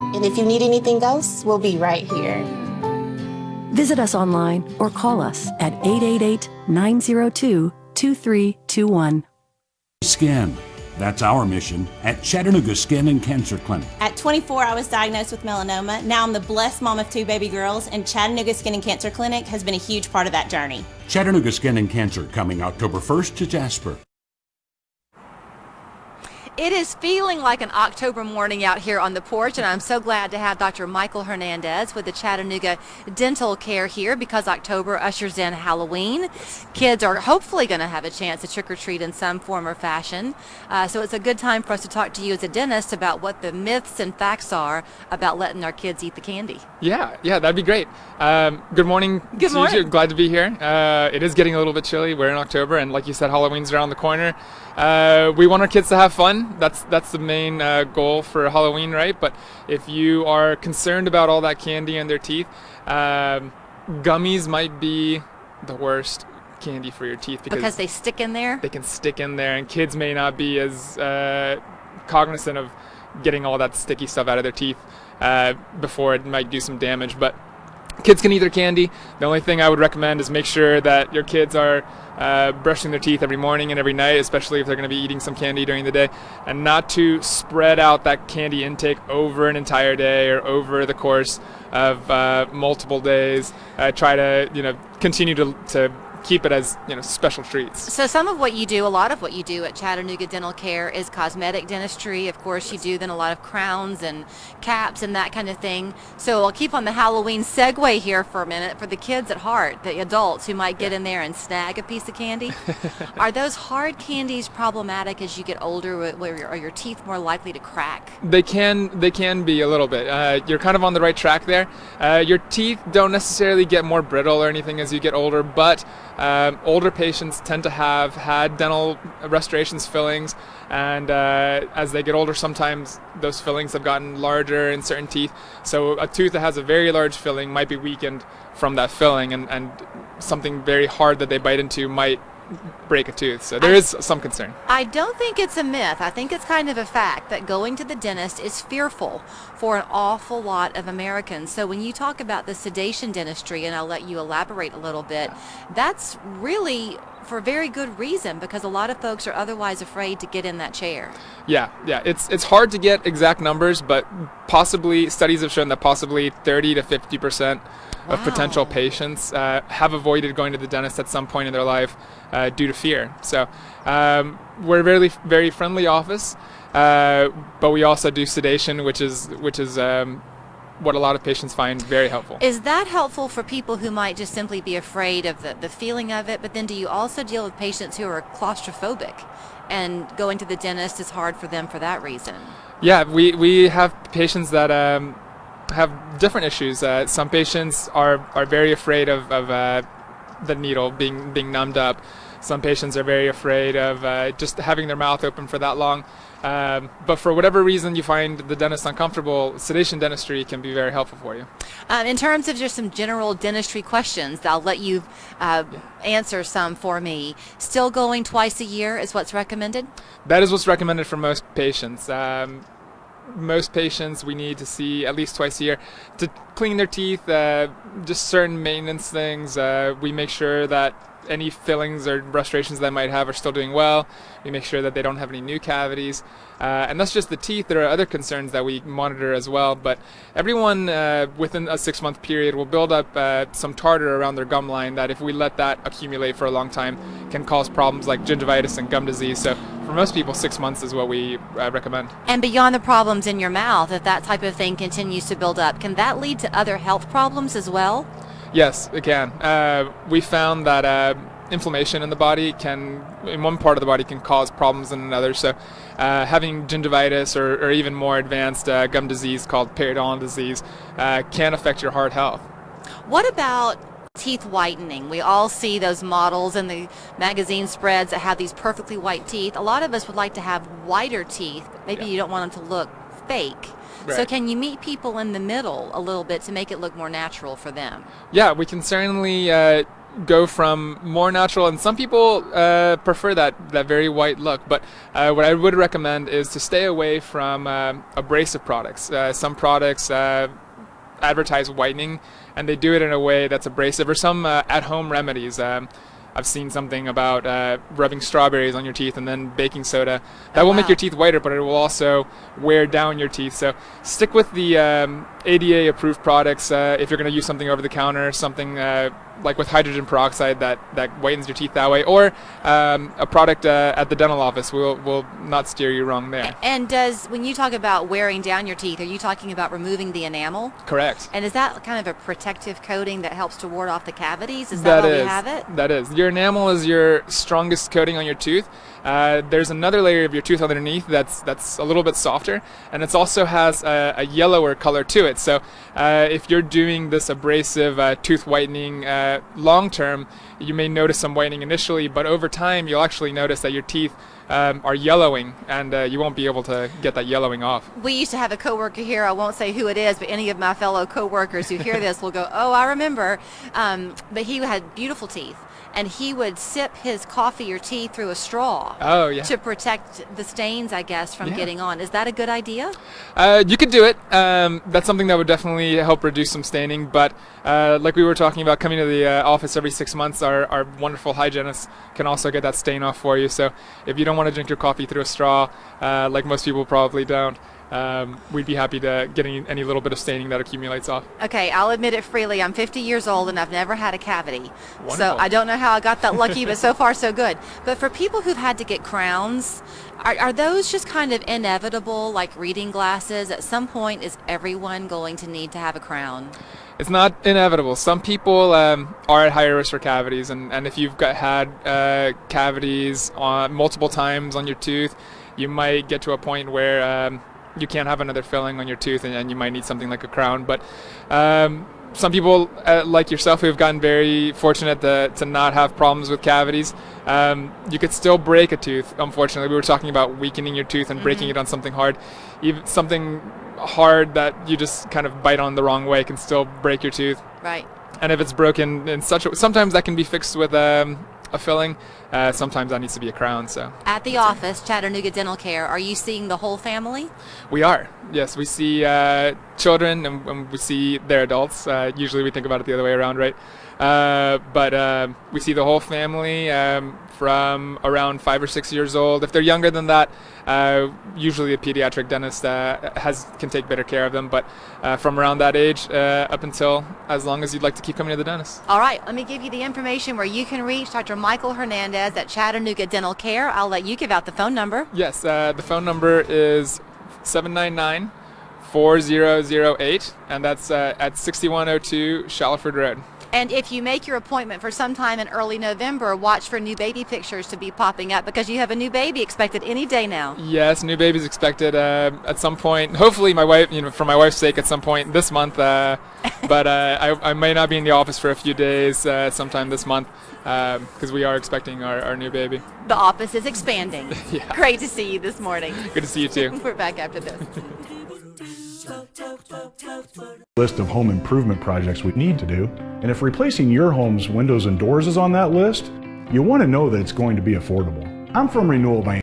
And if you need anything else, we'll be right here. Visit us online or call us at 888-902-2321. Skin. That's our mission at Chattanooga Skin and Cancer Clinic. At 24, I was diagnosed with melanoma. Now I'm the blessed mom of 2 baby girls, and Chattanooga Skin and Cancer Clinic has been a huge part of that journey. Chattanooga Skin and Cancer coming October 1st to Jasper. It is feeling like an October morning out here on the porch, and I'm so glad to have Dr. Michael Hernandez with the Chattanooga Dental Care here because October ushers in Halloween. Kids are hopefully going to have a chance to trick-or-treat in some form or fashion. So it's a good time for us to talk to you as a dentist about what the myths and facts are about letting our kids eat the candy. Yeah, that'd be great. Good morning. Good morning. Glad to be here. It is getting a little bit chilly. We're in October, and like you said, Halloween's around the corner. We want our kids to have fun. That's the main goal for Halloween, right? But if you are concerned about all that candy in their teeth, gummies might be the worst candy for your teeth because they stick in there? They can stick in there, and kids may not be as cognizant of getting all that sticky stuff out of their teeth before it might do some damage. But kids can eat their candy. The only thing I would recommend is make sure that your kids are brushing their teeth every morning and every night, especially if they're going to be eating some candy during the day, and not to spread out that candy intake over an entire day or over the course of multiple days. Try to continue to keep it as special treats. So a lot of what you do at Chattanooga Dental Care is cosmetic dentistry. Of course, you do then a lot of crowns and caps and that kind of thing. So I'll keep on the Halloween segue here for a minute for the kids at heart, the adults who might get in there and snag a piece of candy. Are those hard candies problematic as you get older? Are your teeth more likely to crack? They can be a little bit. You're kind of on the right track there. Your teeth don't necessarily get more brittle or anything as you get older, but older patients tend to have had dental restorations, fillings, and as they get older, sometimes those fillings have gotten larger in certain teeth. So a tooth that has a very large filling might be weakened from that filling, and something very hard that they bite into might break a tooth. So there is some concern. I don't think it's a myth. I think it's kind of a fact that going to the dentist is fearful for an awful lot of Americans. So when you talk about the sedation dentistry, and I'll let you elaborate a little bit, that's really for very good reason because a lot of folks are otherwise afraid to get in that chair. Yeah. It's hard to get exact numbers, but possibly studies have shown that possibly 30 to 50% of potential patients have avoided going to the dentist at some point in their life due to fear. So we're a very, very friendly office, but we also do sedation, which is what a lot of patients find very helpful. Is that helpful for people who might just simply be afraid of the feeling of it? But then do you also deal with patients who are claustrophobic and going to the dentist is hard for them for that reason? Yeah, we have patients that have different issues. Some patients are very afraid of the needle being numbed up. Some patients are very afraid of just having their mouth open for that long. But for whatever reason you find the dentist uncomfortable, sedation dentistry can be very helpful for you. In terms of just some general dentistry questions, I'll let you answer some for me. Still going twice a year is what's recommended? That is what's recommended for most patients. Most patients we need to see at least twice a year to clean their teeth, just certain maintenance things. We make sure that any fillings or restorations they might have are still doing well. We make sure that they don't have any new cavities. And that's just the teeth. There are other concerns that we monitor as well. But everyone within a 6-month period will build up some tartar around their gum line that if we let that accumulate for a long time can cause problems like gingivitis and gum disease. So for most people, 6 months is what we recommend. And beyond the problems in your mouth, if that type of thing continues to build up, can that lead to other health problems as well? Yes, it can. We found that inflammation in the body in one part of the body can cause problems in another. So having gingivitis or even more advanced gum disease called periodontal disease can affect your heart health. What about teeth whitening? We all see those models in the magazine spreads that have these perfectly white teeth. A lot of us would like to have whiter teeth. Maybe you don't want them to look fake. Right. So can you meet people in the middle a little bit to make it look more natural for them? Yeah, we can certainly go from more natural, and some people prefer that very white look, but what I would recommend is to stay away from abrasive products. Some products advertise whitening, and they do it in a way that's abrasive, or some at-home remedies. I've seen something about rubbing strawberries on your teeth and then baking soda. That will make your teeth whiter, but it will also wear down your teeth. So stick with the ADA approved products if you're going to use something over the counter, something like with hydrogen peroxide that whitens your teeth that way, or a product at the dental office will not steer you wrong there. And when you talk about wearing down your teeth, are you talking about removing the enamel? Correct. And is that kind of a protective coating that helps to ward off the cavities? Is that why we have it? That is. Your enamel is your strongest coating on your tooth. There's another layer of your tooth underneath that's a little bit softer, and it also has a yellower color to it. So if you're doing this abrasive tooth whitening long term, you may notice some whitening initially, but over time you'll actually notice that your teeth are yellowing, and you won't be able to get that yellowing off. We used to have a coworker here, I won't say who it is, but any of my fellow coworkers who hear this will go, oh, I remember. But he had beautiful teeth, and he would sip his coffee or tea through a straw to protect the stains, I guess, from getting on. Is that a good idea? You could do it. That's something that would definitely help reduce some staining, but like we were talking about, coming to the office every 6 months, our wonderful hygienists can also get that stain off for you. So if you don't want to drink your coffee through a straw, like most people probably don't, we'd be happy to get any little bit of staining that accumulates off. Okay, I'll admit it freely. I'm 50 years old and I've never had a cavity. Wonderful. So I don't know how I got that lucky, but so far so good. But for people who've had to get crowns, are those just kind of inevitable, like reading glasses? At some point, is everyone going to need to have a crown? It's not inevitable. Some people are at higher risk for cavities, and if you've had cavities multiple times on your tooth, you might get to a point where you can't have another filling on your tooth, and you might need something like a crown. But some people, like yourself, who have gotten very fortunate to not have problems with cavities, you could still break a tooth. Unfortunately, we were talking about weakening your tooth and breaking it on something hard. Even something hard that you just kind of bite on the wrong way can still break your tooth. Right. And if it's broken in sometimes that can be fixed with a filling. Sometimes that needs to be a crown. So at the office, Chattanooga Dental Care, are you seeing the whole family? We are. Yes, we see children and we see their adults. Usually we think about it the other way around, right? But we see the whole family from around 5 or 6 years old. If they're younger than that, usually a pediatric dentist can take better care of them. But from around that age up until as long as you'd like to keep coming to the dentist. All right, let me give you the information where you can reach Dr. Michael Hernandez at Chattanooga Dental Care. I'll let you give out the phone number. Yes, the phone number is 799-4008, and that's at 6102 Shallowford Road. And if you make your appointment for sometime in early November, watch for new baby pictures to be popping up, because you have a new baby expected any day now. Yes, new baby's expected at some point. Hopefully, my wife, for my wife's sake, at some point this month. But I may not be in the office for a few days sometime this month, because we are expecting our new baby. The office is expanding. Yeah. Great to see you this morning. Good to see you too. We're back after this. List of home improvement projects we need to do, and if replacing your home's windows and doors is on that list, you want to know that it's going to be affordable. I'm from Renewal by